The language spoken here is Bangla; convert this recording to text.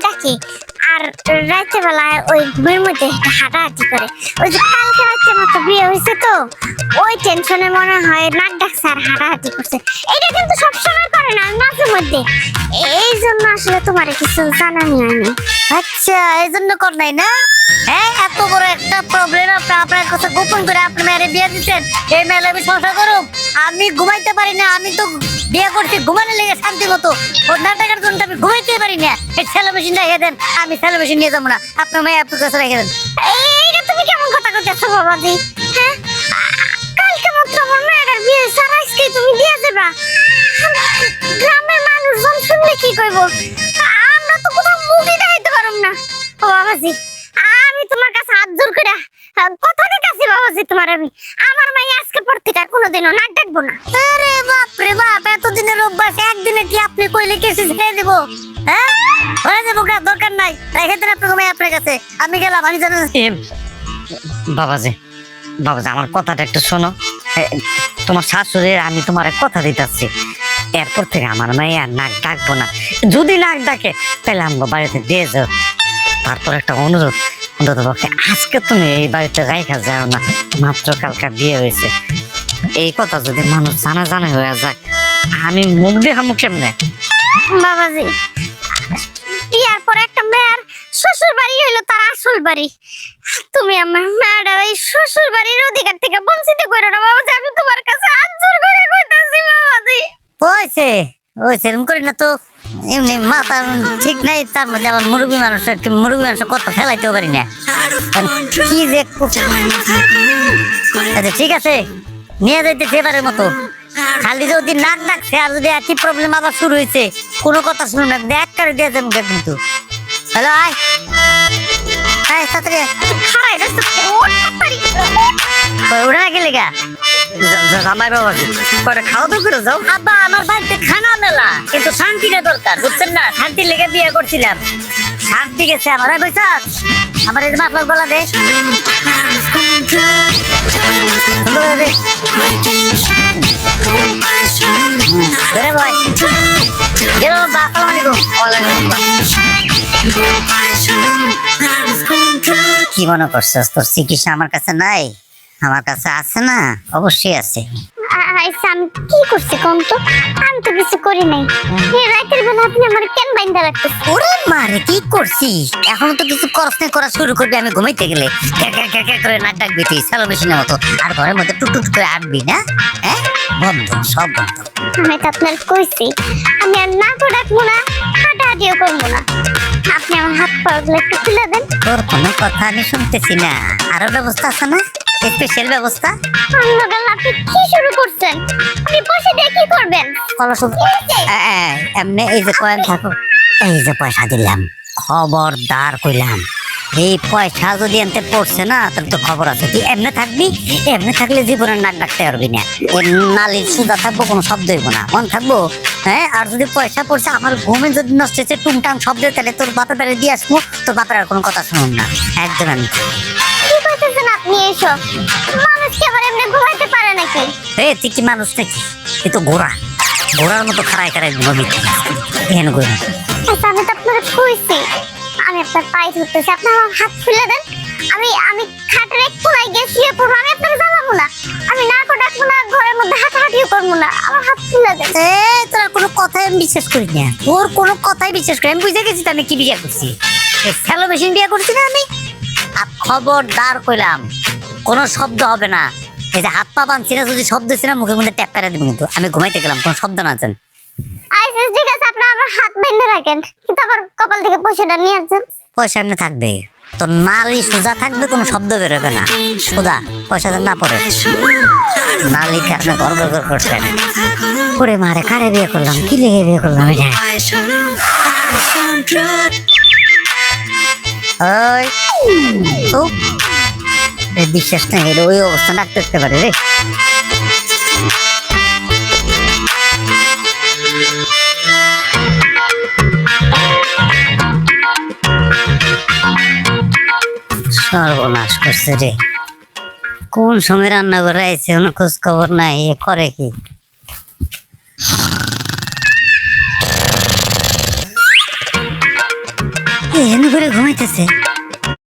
ডাকে আর রাতের বেলায় ওই ঘুমের মধ্যে হাঁটাহাঁটি করে। ওই যে কালকে রাতের মতো বিয়ে হয়েছে তো ওই টেনশনে মনে হয় নাক ডাকছে আর হাঁটাহাঁটি করছে। এটা কিন্তু সবসময় করে না, মাঝে মধ্যে। এই জন্য আসলে তোমার কিছু জানানি হয়নি। আচ্ছা, এই জন্য কর নাই না? হ্যাঁ, এত বড় একটা প্রবলেম আপনার কাছে গোপন করে আপনি মেয়েরে বিয়ে দিচ্ছেন। এই মেয়ে আমি সংসার করুম, আমি ঘুমাইতে পারি না। আমি তো বিয়ে করছি ঘুমানো লেগে শান্তি মতো। ওর নাটকের জন্য আমি ঘুমাইতে পারি না। এই সেলো মেশিন রেখে দেন, আমি সেলো মেশিন নিয়ে যাবো না। আপনার মেয়ে আপনার কাছে রেখে দেন। এইটা তুমি কেমন কথা কইতেছো বাবাজি? হ্যাঁ, কালকে মাত্র আমার মেয়ের বিয়ে, স্যার আজকে তুমি দিয়ে যাবা? গ্রামের মানুষজন শুনলে কি কইব? আমরা তো কোথাও মুভি দেখাইতে পারুম না। ও বাবাজি, আমি তোমার কাছে হাত জোর করে কথা দিতেছি বাবাজি, তোমার আমি আমার মাই আজকে পর থেকে আর কোনোদিনও নাক ডাকবো না। আরে বাপ রে বাপ, এতদিনের অভ্যাস একদিনে কি আপনি কইলে কেসে ছেড়ে দেবো? হ্যাঁ, হয়ে যাবো, দরকার নাই। রেখে দেন আপনার মেয়ে আপনার কাছে। আমি গেলাম, আমি জানেন। বাবাজি, বাবাজি, আমার কথাটা একটু শোনো। তোমার শাশুড়ির আমি তোমার কথা দিতেছি, এরপর থেকে আমার মেয়ে আর নাক ডাকবো না। যদি নাক ডাকে তাহলে আমাকে বাড়িতে দিয়ে যাও। তারপর একটা অনুরোধ, অন্তত পক্ষে আজকে তুমি এই বাড়িতে রাইখা যাও না। মাত্র কালকা বিয়ে হয়েছে, এই কথা যদি মানুষ জানা হয়ে যায়, আমি মুখ দেখামু কেমনে? বাবাজি, বিয়ার পর একটা মেয়ের শ্বশুর বাড়ি হইলো তার আসল বাড়ি। তুমি আমার মেয়েটা এই শ্বশুর বাড়ির অধিকার থেকে বঞ্চিত করো না বাবাজি। আমি তোমার কাছে হাত জোর করে কইতাছি বাবাজি। হয়েছে হয়েছে, এরকম করি না তো। এমনি মাথা ঠিক নাই, তার মধ্যে আবার মুরব্বী মানুষ কথা ফেলাইতেও পারি না। কি যে আচ্ছা, ঠিক আছে, নিয়ে যাইতে সেবারের মতো। খালি যদি নাক ডাকছে আর যদি একই প্রবলেম আবার শুরু হয়েছে, কোনো কথা শুনুন না, এক করে দিয়ে যাবেন কিন্তু। হ্যালো, আয় আয় তাড়াতাড়ি। ওরা না গেলে গা জামাই বাবা করে খাওয়া দাওয়া করে যাও। আব্বা, আমার বাড়িতে খানা মেলা, কিন্তু শান্তিটা দরকার, বুঝছেন না? শান্তি লেগে বিয়ে করছিলাম, শান্তি গেছে আমার। বৈশাখ, আমার এই মাফলার গলা দে। কি মনে করছিস তোর চিকিৎসা আমার কাছে নাই? আমার কাছে আছে না, অবশ্যই আছে। আচ্ছা, আমি কি করছি কোন তো? আমি তো কিছু করি নাই। এই রাতের বেলা আপনি আমার কেন বাইন্দা রাখতেছেন? ওরে মারে, কি করছি? এখন তো কিছু করা শুরু করবি। আমি ঘুমাইতে গেলে করে নাক ডাকবি তুই সেলো মেশিনের মতো, আর ঘরের মধ্যে টুক করে আটবি না। হ্যাঁ, বন্ধ, সব বন্ধ। আমি তো আপনার কইছি আমি আর নাকও ডাকবো না, হাঁটাহাঁটিও করবো না। আপনি আমার হাত পাগুলো একটু খুলে দেন। তোর কোনো কথা আমি শুনতেছি না। আরো ব্যবস্থা আছে না, স্পেশাল ব্যবস্থা? আপনি কি শুরু করছেন? আপনি পয়সা দিয়ে কি করবেন? এমনি এই যে কয়েন থাকো, এই যে পয়সা দিলাম, খবরদার কইলাম, এই পয়সা যদি এনতে পড়ছে না তাহলে তো খবর আছে। তুই এমনি থাকবি, এমনি থাকলে জীবনের নাক ডাকতে পারবি না। নালির সুদা থাকবো, কোনো শব্দ হইব না, মন থাকবো। হ্যাঁ, আর যদি পয়সা পড়ছে আমার ঘুমে যদি নষ্ট হয়েছে টুংটাং শব্দ, তাহলে তোর বাপের বাড়ি দিয়ে আসবো। তোর বাপের আর কোনো কথা শুনুন না, একদম। আমি কি কইতেছেন আপনি? এসব মানুষ কি আবার এমনি ঘুমাইতে পারে নাকি? তুই কি মানুষ নাকি? তুই তো ঘোড়ার মতো খাড়াই ঘুমাবি। এখানে ঘুরে আমি তো আপনার কইছি আমি আপনার পায়ে ধরতেছি, আপনি আমার হাত খুলে দেন। আমি খাটের এক কোনায় গিয়ে শুয়ে পড়বো। আমি আপনাকে জ্বালাবো না, আমি নাকও ডাকবো না, ঘরের মধ্যে হাঁটাহাঁটিও করবো না। আমার হাত খুলে দেন। তোর কোনো কথাই আমি বিশ্বাস করি না, তোর কোনো কথাই বিশ্বাস করি। আমি বুঝে গেছি আমি কি বিয়ে করছি, সেলো মেশিন বিয়ে করছি না আমি। আর খবরদার কইলাম, কোনো শব্দ হবে না। এই যে হাত পা বাঁধছি না, যদি শব্দ ছিল মুখের মধ্যে ট্যাপ পেরে দিবি কিন্তু। আমি ঘুমাইতে গেলাম, কোনো শব্দ না আছেন। আচ্ছা ঠিক আছে, আপনি আমার হাত বেঁধে রাখেন, কিন্তু আবার কপাল থেকে পয়সাটা নিয়ে আসছেন। পয়সা এমনি থাকবে, তোর নালি সোজা থাকবে, কোনো শব্দ বেরোবে না। সোজা পয়সা না পড়ে নালি কারণে গর্ব করছে। করে মারে কারে বিয়ে করলাম, কি লেগে বিয়ে করলাম? বিশ্বাস না হলে ওই অবস্থা রাখতে পারে রে। সর্বনাশ করছে রে, কোন সময় রান্না করে আইছে কোনো খোঁজ খবর নাই। এ করে কি? এমনি করে ঘুমাইতেছে